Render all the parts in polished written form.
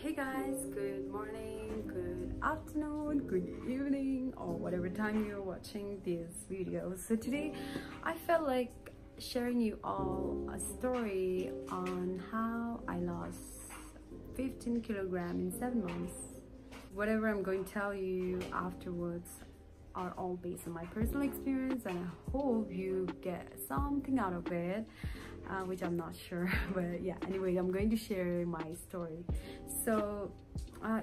Hey guys, good morning, good afternoon, good evening, or whatever time you're watching this video. So today I felt like sharing you all a story on how I lost 15 kilograms in 7 months. Whatever I'm going to tell you afterwards are all based on my personal experience, and I hope you get something out of it, which I'm not sure. But yeah, anyway, I'm going to share my story. So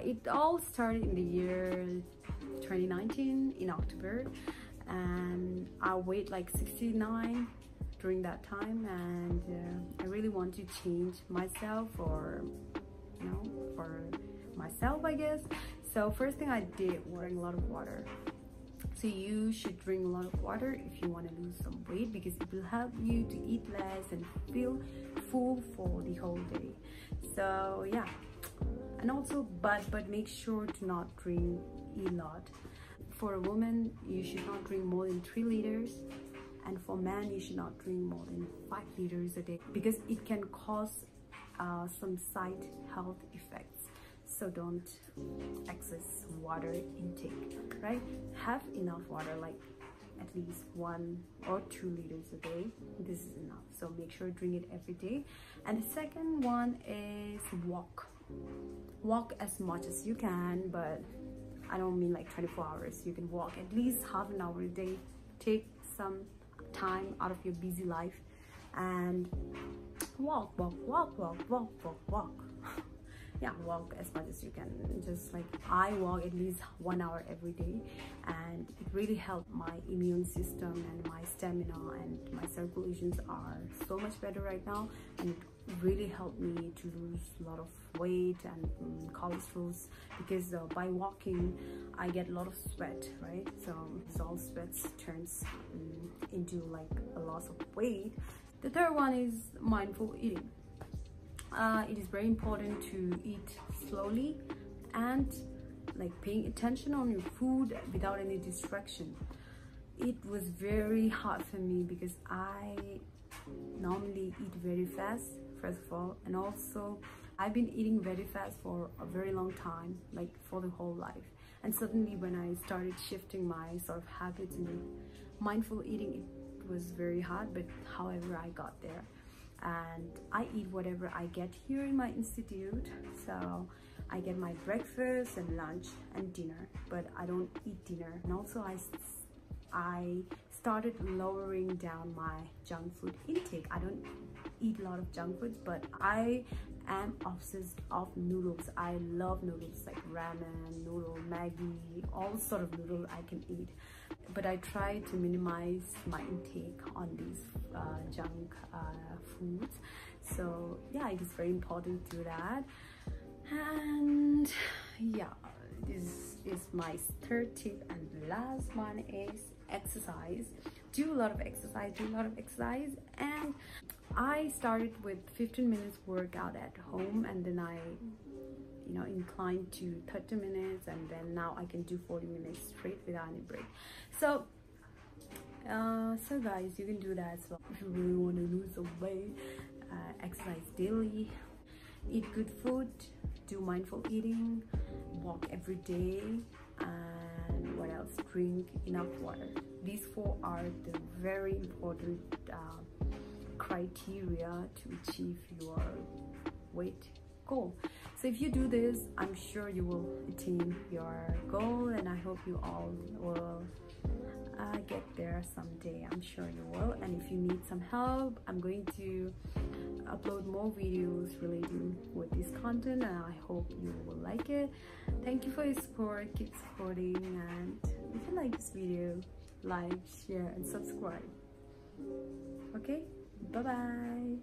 it all started in the year 2019 in October, and I weighed like 69 during that time, and I really want to change myself, or for myself, I guess. So first thing I did was drink a lot of water. So you should drink a lot of water if you want to lose some weight, because it will help you to eat less and feel full for the whole day. So yeah, and also but make sure to not drink a lot. For a woman, you should not drink more than 3 liters, and for men, you should not drink more than 5 liters a day, because it can cause some side health effects. So don't excess water intake, right? Have enough water, like at least 1 or 2 liters a day. This is enough, so make sure to drink it every day. And the second one is walk as much as you can, but I don't mean like 24 hours. You can walk at least half an hour a day. Take some time out of your busy life and walk. Yeah, walk as much as you can. Just like I walk at least 1 hour every day, and it really helped my immune system, and my stamina and my circulations are so much better right now, and it really helped me to lose a lot of weight and cholesterol, because by walking I get a lot of sweat, right? So all sweats turns into like a loss of weight. The third one is mindful eating. It is very important to eat slowly and like paying attention on your food without any distraction. It was very hard for me because I normally eat very fast, first of all, and also I've been eating very fast for a very long time, like for the whole life. And suddenly when I started shifting my sort of habits in mindful eating, it was very hard, but however I got there. And I eat whatever I get here in my institute. So I get my breakfast and lunch and dinner, but I don't eat dinner. And also I started lowering down my junk food intake. I don't eat a lot of junk foods, but I am obsessed of noodles. I love noodles, like ramen, noodle, Maggi, all sort of noodles I can eat. But I try to minimize my intake on these junk foods. So yeah, it is very important to do that. And yeah, this is my third tip, and the last one is exercise. Do a lot of exercise. And I started with 15 minutes workout at home, and then I inclined to 30 minutes, and then now I can do 40 minutes straight without any break. So guys, you can do that as well if you really want to lose some weight. Exercise daily, eat good food, do mindful eating, walk every day, and what else? Drink enough water. These 4 are the very important criteria to achieve your weight goal. So if you do this, I'm sure you will attain your goal, and I hope you all will get there someday. I'm sure you will. And if you need some help, I'm going to upload more videos relating with this content, and I hope you will like it. Thank you for your support. Keep supporting, and if you like this video, like, share, and subscribe. Okay, bye bye.